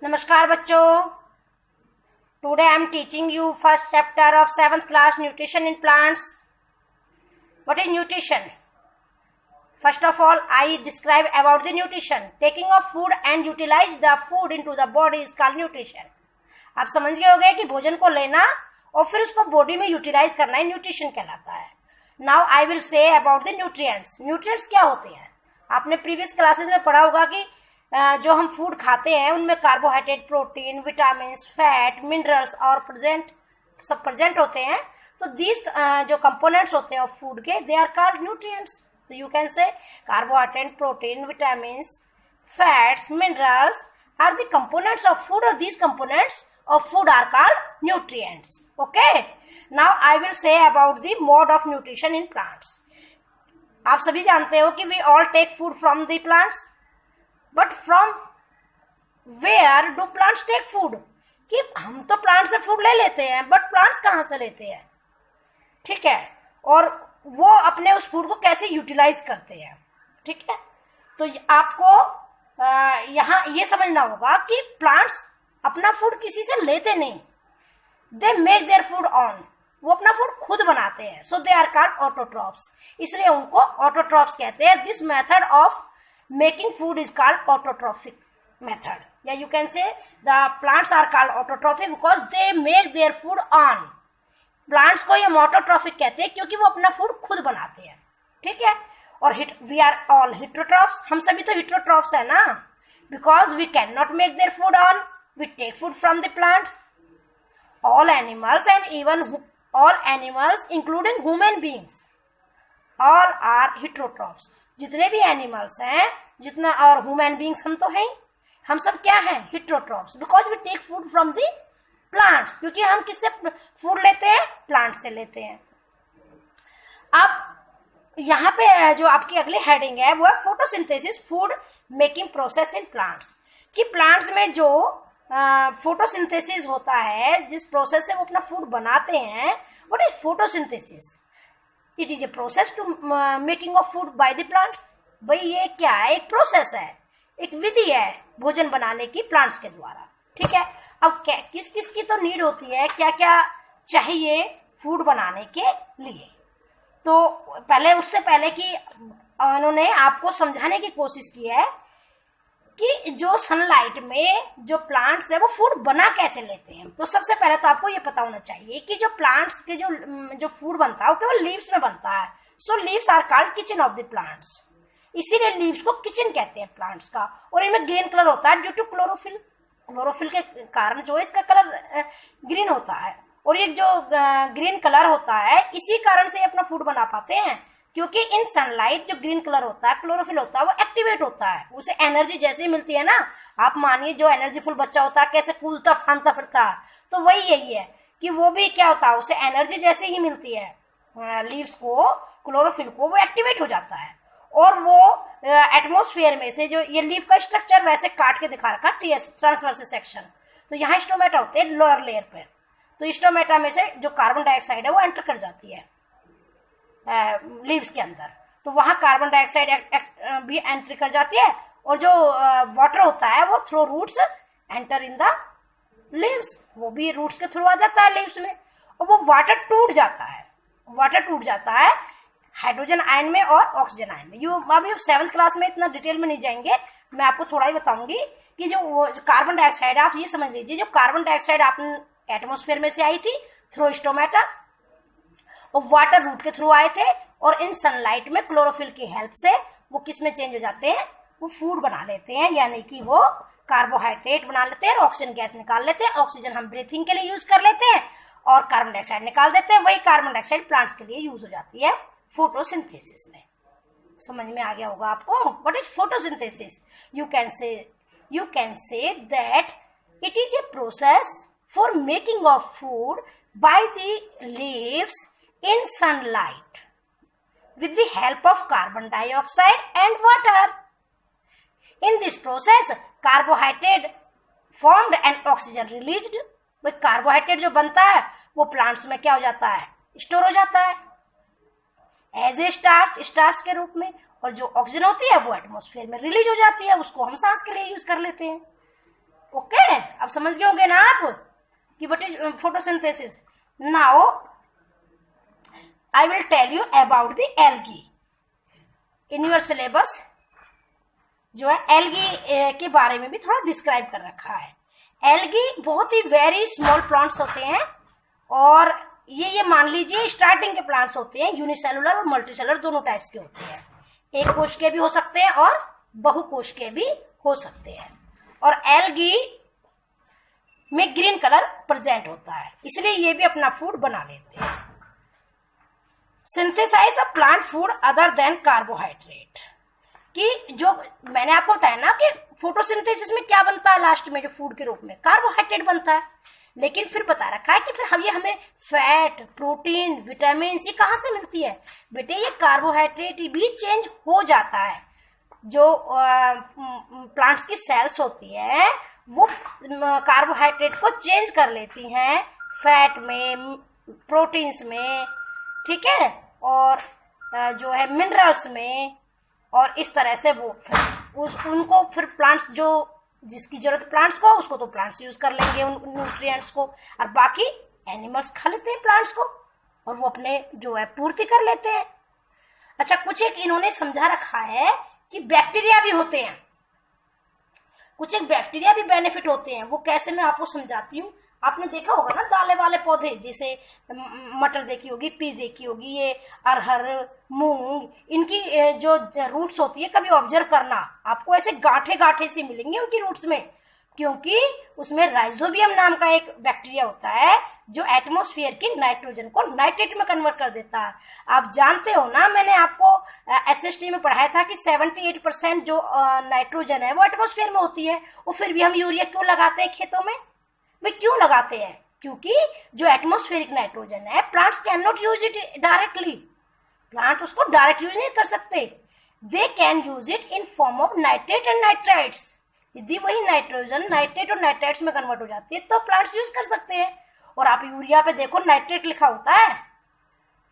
नमस्कार बच्चों, today I am teaching you first chapter of 7th class nutrition in plants. What is nutrition? First of all, I describe about the nutrition. Taking of food and utilize the food into the body is called nutrition. आप समझ गए होंगे कि भोजन को लेना और फिर उसको बॉडी में यूटिलाइज करना ही न्यूट्रिशन कहलाता है. Now I will say about the nutrients. Nutrients क्या होते हैं? आपने प्रीवियस क्लासेस में पढ़ा होगा कि जो हम फूड खाते हैं उनमें carbohydrate, protein, vitamin, fat, minerals और सब प्रेजेंट होते हैं. तो दीज जो कंपोनेंट्स होते हैं ऑफ फूड के, दे आर कॉल्ड न्यूट्रिएंट्स. तो you can say carbohydrate, protein, vitamin, fats, minerals are the components of food, और these components of food are called nutrients. Okay, now I will say about the mode of nutrition in plants. आप सभी जानते हो कि we all take food from the plants, but from where do plants take food? कि हम तो plant से food ले लेते हैं, बट प्लांट्स कहाँ से लेते हैं? ठीक है, और वो अपने उस फूड को कैसे यूटिलाइज करते हैं. ठीक है, तो आपको यहाँ ये समझना होगा कि प्लांट्स अपना फूड किसी से लेते नहीं. They make their food own. वो अपना फूड खुद बनाते हैं. So they are called autotrophs. इसलिए उनको ऑटोट्रॉप्स कहते हैं. This method of making food is called autotrophic method. या you can say the plants are called autotrophic because they make their food own. Plants को ये ऑटोट्रॉफिक कहते हैं क्योंकि वो अपना फूड खुद बनाते हैं. ठीक है, और वी आर ऑल हिट्रोट्रॉप्स. हम सभी तो हिट्रोट्रॉप्स है ना, because we can not make their food own. We take food from the plants. All animals and even all animals including human beings, all are heterotrophs. जितने भी एनिमल्स हैं, जितना और ह्यूमन बींग्स हम तो हैं, हम सब क्या हैं? Heterotrophs. Because we take food from the plants. क्योंकि हम किससे फूड लेते हैं? प्लांट से लेते हैं. अब यहाँ पे जो आपकी अगली हेडिंग है वो है photosynthesis, food making process in plants. कि प्लांट्स में जो फोटोसिंथेसिस होता है, जिस प्रोसेस से वो अपना फूड बनाते हैं, what is photosynthesis? It is a process to making of food by the plants. भाई ये क्या है? एक प्रोसेस है, एक विधि है भोजन बनाने की प्लांट्स के द्वारा. ठीक है, अब किस किस की तो नीड होती है, क्या क्या चाहिए फूड बनाने के लिए. तो उससे पहले कि उन्होंने आपको समझाने की कोशिश की है कि जो सनलाइट में जो प्लांट्स है वो फूड बना कैसे लेते हैं. तो सबसे पहले तो आपको ये पता होना चाहिए कि जो प्लांट्स के जो फूड बनता है वो केवल लीव्स में बनता है. So leaves are called kitchen of the plants. इसीलिए लीव्स को किचन कहते हैं प्लांट्स का. और इनमें ग्रीन कलर होता है ड्यू टू क्लोरोफिल. क्लोरोफिल के कारण जो इसका कलर ग्रीन होता है. और ये जो ग्रीन कलर होता है इसी कारण से अपना फूड बना पाते हैं, क्योंकि इन सनलाइट जो ग्रीन कलर होता है, क्लोरोफिल होता है, वो एक्टिवेट होता है. उसे एनर्जी जैसे ही मिलती है ना, आप मानिए जो एनर्जीफुल बच्चा होता है कैसे कूदता फांदता फिरता है, तो वही यही है कि वो भी क्या होता है, उसे एनर्जी जैसे ही मिलती है लीव्स को, क्लोरोफिल को, वो एक्टिवेट हो जाता है. और वो एटमोस्फेयर में से जो ये लीव का स्ट्रक्चर वैसे काट के दिखा रखा, ट्रांसवर्स सेक्शन. तो यहाँ स्टोमेटा होते हैं लोअर लेयर पर. तो स्टोमेटा में से जो कार्बन डाइऑक्साइड है वो एंटर कर जाती है लीव्स के अंदर. तो वहां कार्बन डाइऑक्साइड भी एंट्री कर जाती है, और जो वाटर होता है वो through roots enter in the leaves. वो भी रूट्स के थ्रू आ जाता है लीव्स में, और वो वाटर टूट जाता है हाइड्रोजन आयन में और ऑक्सीजन आयन में. अभी 7th क्लास में इतना डिटेल में नहीं जाएंगे, मैं आपको थोड़ा ही बताऊंगी कि जो कार्बन डाइऑक्साइड, आप ये समझ लीजिए, जो कार्बन डाइऑक्साइड आपने एटमोस्फेयर में से आई थी थ्रू स्टोमेटा, और वाटर रूट के थ्रू आए थे, और इन सनलाइट में क्लोरोफिल की हेल्प से वो किस में चेंज हो जाते हैं? वो फूड बना लेते हैं. यानी कि वो कार्बोहाइड्रेट बना लेते हैं, ऑक्सीजन गैस निकाल लेते हैं. ऑक्सीजन हम ब्रीथिंग के लिए यूज कर लेते हैं, और कार्बन डाइऑक्साइड निकाल देते हैं. वही कार्बन डाइऑक्साइड प्लांट्स के लिए यूज हो जाती है फोटोसिंथेसिस में. समझ में आ गया होगा आपको what is photosynthesis. You can say that it is a process for making of food by the leaves in sunlight with the help of carbon dioxide and water. In this process, carbohydrate formed and oxygen released. वो carbohydrate जो बनता है वो plants में क्या हो जाता है? स्टोर हो जाता है एज ए स्टार्च के रूप में, और जो ऑक्सीजन होती है वो एटमॉस्फेयर में रिलीज हो जाती है. उसको हम सांस के लिए यूज कर लेते हैं. ओके, अब समझ गए होंगे ना आप कि what is photosynthesis. Now I will tell you about the algae. In your syllabus जो है एल्गी के बारे में भी थोड़ा डिस्क्राइब कर रखा है. एल्गी बहुत ही वेरी स्मॉल प्लांट्स होते हैं और ये मान लीजिए स्टार्टिंग के प्लांट्स होते हैं. यूनिसेलुलर और मल्टीसेलुलर दोनों टाइप्स के होते हैं. एक कोश के भी हो सकते हैं और बहुकोश के भी हो सकते हैं. और एल्गी में ग्रीन कलर प्रेजेंट होता है, इसलिए ये भी अपना फूड बना लेते हैं. Synthesise a plant food other than carbohydrate. कि जो मैंने आपको बताया ना कि फोटोसिंथेसिस में क्या बनता है, लास्ट में जो फूड के रूप में कार्बोहाइड्रेट बनता है. लेकिन फिर बता रखा है कि फिर हम ये हमें फैट, प्रोटीन, विटामिन ये कहाँ से मिलती है. बेटे ये कार्बोहाइड्रेट भी चेंज हो जाता है. जो प्लांट्स की सेल्स होती है वो कार्बोहाइड्रेट को चेंज कर लेती हैं फैट में, प्रोटीन्स में, ठीक है, और जो है मिनरल्स में. और इस तरह से वो फिर उनको फिर प्लांट्स जो जिसकी जरूरत प्लांट्स को उसको तो प्लांट्स यूज कर लेंगे उन न्यूट्रिएंट्स को, और बाकी एनिमल्स खा लेते हैं प्लांट्स को और वो अपने जो है पूर्ति कर लेते हैं. अच्छा, कुछ एक इन्होंने समझा रखा है कि बैक्टीरिया भी होते हैं. कुछ एक बैक्टीरिया भी बेनिफिट होते हैं. वो कैसे मैं आपको समझाती हूँ. आपने देखा होगा ना दाले वाले पौधे, जैसे मटर देखी होगी, पी देखी होगी, ये अरहर, मूंग, इनकी जो रूट्स होती है कभी ऑब्जर्व करना, आपको ऐसे गांठे गांठे से मिलेंगे उनकी रूट्स में, क्योंकि उसमें राइजोबियम नाम का एक बैक्टीरिया होता है जो एटमॉस्फेयर की नाइट्रोजन को नाइट्रेट में कन्वर्ट कर देता है. आप जानते हो ना, मैंने आपको एसएसटी में पढ़ाया था कि 78% जो नाइट्रोजन है वो एटमॉस्फेयर में होती है. वो फिर भी हम यूरिया क्यों लगाते हैं खेतों में. वे क्यों लगाते हैं? क्योंकि जो एटमॉस्फेरिक नाइट्रोजन है plants can not use it directly. Plant उसको डायरेक्ट यूज नहीं कर सकते. They can use it in form of nitrate and nitrites. यदि वही नाइट्रोजन नाइट्रेट और नाइट्राइट्स में कन्वर्ट हो जाती है तो प्लांट्स यूज कर सकते हैं. और आप यूरिया पे देखो नाइट्रेट लिखा होता है,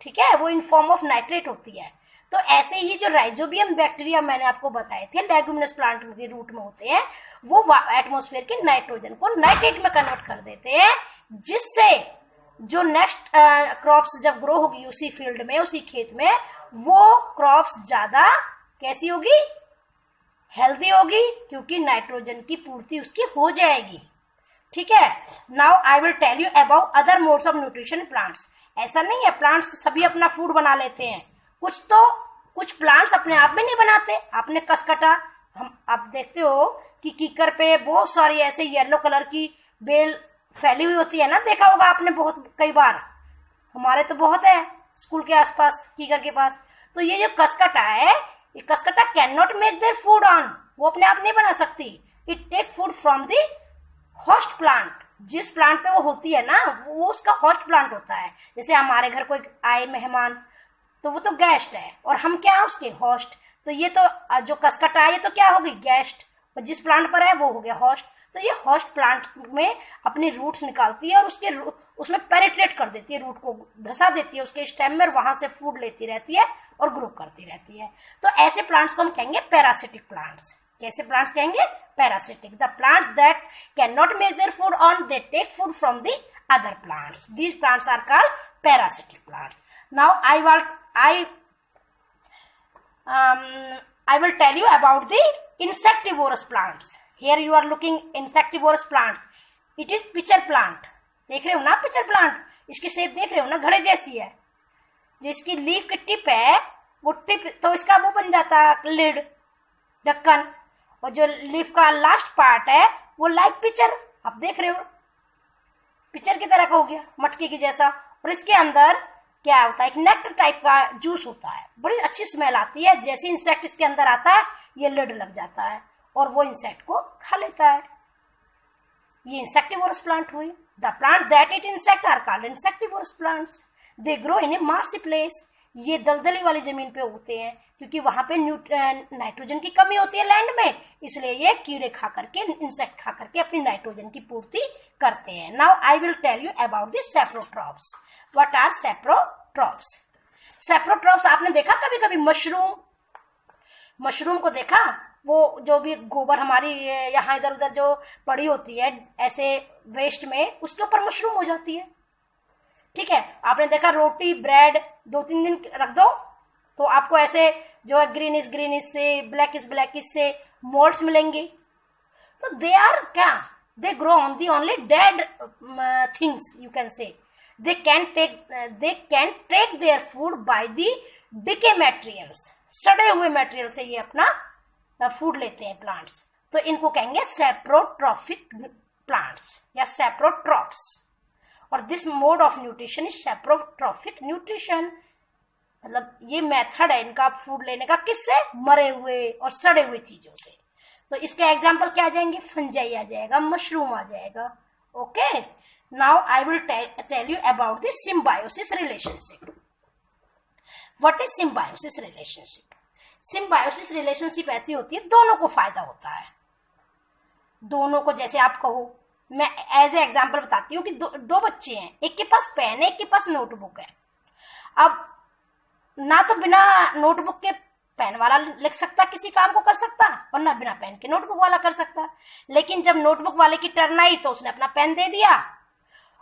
ठीक है, वो इन फॉर्म ऑफ नाइट्रेट होती है. तो ऐसे ही जो राइजोबियम बैक्टीरिया मैंने आपको बताए थे लेगुमिनस प्लांट के रूट में होते हैं, वो एटमॉस्फेयर के नाइट्रोजन को नाइट्रेट में कन्वर्ट कर देते हैं, जिससे जो नेक्स्ट क्रॉप्स जब ग्रो होगी उसी फील्ड में, उसी खेत में, वो क्रॉप्स ज्यादा कैसी होगी, हेल्दी होगी, क्योंकि नाइट्रोजन की पूर्ति उसकी हो जाएगी. ठीक है. Now I will tell you about other modes of nutrition plants. ऐसा नहीं है प्लांट्स सभी अपना फूड बना लेते हैं. कुछ प्लांट्स अपने आप में नहीं बनाते. आपने कसकटा, आप देखते हो कि कीकर पे बहुत सारी ऐसे येलो कलर की बेल फैली हुई होती है ना, देखा होगा आपने बहुत कई बार. हमारे तो बहुत है स्कूल के आसपास कीकर के पास. तो ये जो कसकटा है, ये cuscuta can not make their food own. वो अपने आप नहीं बना सकती. It take food from the host plant. जिस प्लांट पे वो होती है ना, वो उसका होस्ट प्लांट होता है. जैसे हमारे घर कोई आए मेहमान तो वो तो गेस्ट है और हम क्या है उसके होस्ट. तो ये तो जो कसकटा है ये तो क्या होगी, गेस्ट. और जिस प्लांट पर है वो हो गया होस्ट. तो ये होस्ट प्लांट में अपनी रूट्स निकालती है और उसमें पेनिट्रेट कर देती है, रूट को धसा देती है उसके स्टेम में, वहां से फूड लेती रहती है और ग्रो करती रहती है. तो ऐसे प्लांट्स को हम कहेंगे पैरासिटिक प्लांट्स. कैसे प्लांट्स कहेंगे? Parasitic. The plants that can not make their food own, they take food from the other plants. These plants are called parasitic plants. Now I will tell you about the insectivorous plants. Here you are looking insectivorous plants. It is pitcher plant. देख रहे हो ना pitcher plant? इसकी shape देख रहे हो ना, घड़े जैसी है. जो इसकी लीफ की टिप है, वो टिप तो इसका वो बन जाता है लिड, ढक्कन. और जो लीफ का लास्ट पार्ट है वो लाइक पिचर, आप देख रहे हो, पिचर की तरह का हो गया, मटकी की जैसा. और इसके अंदर क्या होता है, एक नेक्टर टाइप का जूस होता है. बड़ी अच्छी स्मेल आती है. जैसे इंसेक्ट इसके अंदर आता है ये लिड लग जाता है और वो इंसेक्ट को खा लेता है. ये इंसेक्टिवोरस प्लांट हुई. The plants that eat insect are called insectivorous plants. They grow in a marshy place. ये दलदली वाली जमीन पे होते हैं क्योंकि वहां पे नाइट्रोजन की कमी होती है लैंड में, इसलिए ये कीड़े खा करके, इंसेक्ट खा करके अपनी नाइट्रोजन की पूर्ति करते हैं. Now I will tell you about the saprotrophs. What are saprotrophs? Saprotrophs आपने देखा कभी कभी मशरूम को देखा, वो जो भी गोबर हमारी यहाँ इधर उधर जो पड़ी होती है ऐसे वेस्ट में, उसके ऊपर मशरूम हो जाती है। ठीक है, आपने देखा रोटी ब्रेड 2-3 दिन रख दो तो आपको ऐसे जो है ग्रीनिश से ब्लैकिश से मोल्ड्स मिलेंगे। तो दे आर क्या, they grow on the only dead things, you can say. They can take their food by the decay materials. सड़े हुए मटेरियल से ये अपना फूड लेते हैं प्लांट्स, तो इनको कहेंगे सैप्रोट्रॉफिक प्लांट्स या सैप्रोट्रॉप्स। और this mode of nutrition is saprotrophic nutrition, मतलब ये मेथड है इनका फूड लेने का, किससे, मरे हुए और सड़े हुए चीजों से। तो इसके एग्जाम्पल क्या आ जाएंगे, फंजाई आ जाएगा, मशरूम आ जाएगा। Okay, now I will tell you about the symbiosis relationship. What is symbiosis relationship? Symbiosis relationship ऐसी होती है दोनों को फायदा होता है, दोनों को। जैसे आप कहो, मैं एज ए एग्जाम्पल बताती हूँ कि दो बच्चे हैं, एक के पास पेन है, एक के पास नोटबुक है। अब ना तो बिना नोटबुक के पेन वाला लिख सकता, किसी काम को कर सकता, और ना बिना पेन के नोटबुक वाला कर सकता। लेकिन जब नोटबुक वाले की टर्न आई तो उसने अपना पेन दे दिया,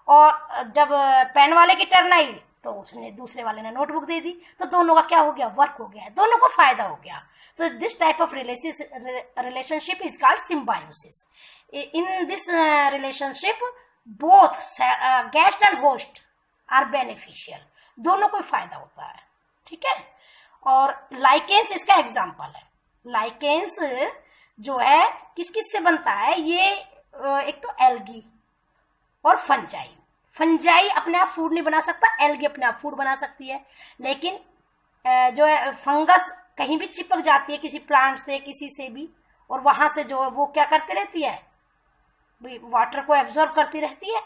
और जब पेन वाले की टर्न आई तो उसने दूसरे वाले ने नोटबुक दे दी। तो दोनों का क्या हो गया, वर्क हो गया, दोनों को फायदा हो गया। तो this type of relationship is called symbiosis. In this relationship both guest and host are beneficial, दोनों को फायदा होता है। ठीक है, और लाइकेंस इसका एग्जाम्पल है। लाइकेंस जो है किस किस से बनता है, ये एक तो एल्गी और फंजाई। फंजाई अपने आप फूड नहीं बना सकता, एल्गी अपने आप फूड बना सकती है। लेकिन जो है फंगस कहीं भी चिपक जाती है किसी प्लांट से, किसी से भी, और वहां से जो है वो क्या करती रहती है, वाटर को एब्जॉर्ब करती रहती है।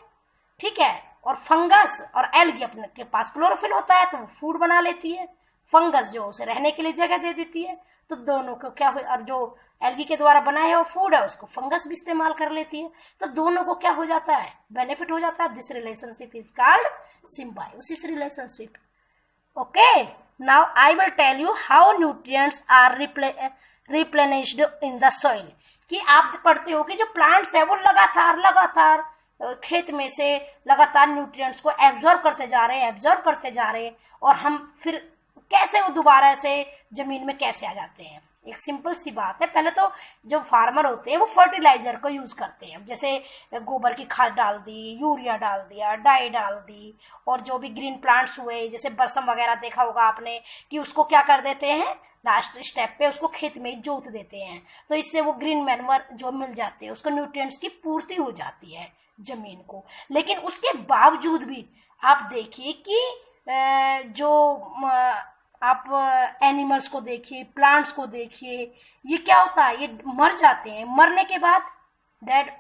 ठीक है, और फंगस और एल्गी अपने के पास क्लोरोफिल होता है तो वो फूड बना लेती है। फंगस जो उसे रहने के लिए जगह दे देती है। तो दोनों को क्या हो, और जो एल्गी के द्वारा बनाया हुआ फूड है उसको फंगस भी इस्तेमाल कर लेती है। तो दोनों को क्या हो जाता है, बेनिफिट हो जाता है। This relationship is called symbiosis relationship. Okay, now I will tell you how nutrients are replenished in the soil. कि आप पढ़ते हो कि जो प्लांट्स है वो लगातार खेत में से लगातार न्यूट्रिएंट्स को एब्जॉर्ब करते जा रहे हैं, और हम फिर कैसे वो दोबारा से जमीन में कैसे आ जाते हैं। एक सिंपल सी बात है, पहले तो जो फार्मर होते हैं वो फर्टिलाइजर को यूज करते हैं, जैसे गोबर की खाद डाल दी, यूरिया डाल दिया, डाई डाल दी, और जो भी ग्रीन प्लांट्स हुए जैसे बरसम वगैरह देखा होगा आपने कि उसको क्या कर देते हैं, लास्ट स्टेप पे उसको खेत में जोत देते हैं। तो इससे वो ग्रीन मैन्योर जो मिल जाते हैं, उसको न्यूट्रिएंट्स की पूर्ति हो जाती है जमीन को। लेकिन उसके बावजूद भी आप देखिए कि जो आप एनिमल्स को देखिए, प्लांट्स को देखिए, ये क्या होता है, ये मर जाते हैं, मरने के बाद डेड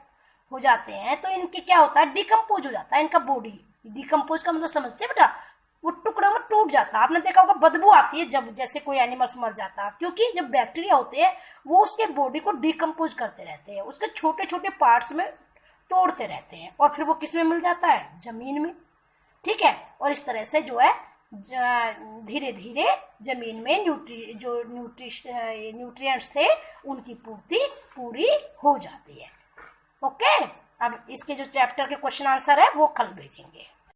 हो जाते हैं। तो इनके क्या होता है, डिकम्पोज हो जाता है इनका बॉडी। डिकम्पोज का मतलब समझते हैं बेटा, वो टुकड़ों में टूट जाता है। आपने देखा होगा बदबू आती है जब जैसे कोई एनिमल्स मर जाता है, क्योंकि जब बैक्टीरिया होते हैं वो उसके बॉडी को डिकम्पोज करते रहते हैं, उसके छोटे छोटे पार्ट्स में तोड़ते रहते हैं, और फिर वो किस में मिल जाता है, जमीन में। ठीक है, और इस तरह से जो है धीरे धीरे जमीन में न्यूट्रिएंट्स थे उनकी पूर्ति पूरी हो जाती है। ओके, अब इसके जो चैप्टर के क्वेश्चन आंसर है वो कल भेजेंगे।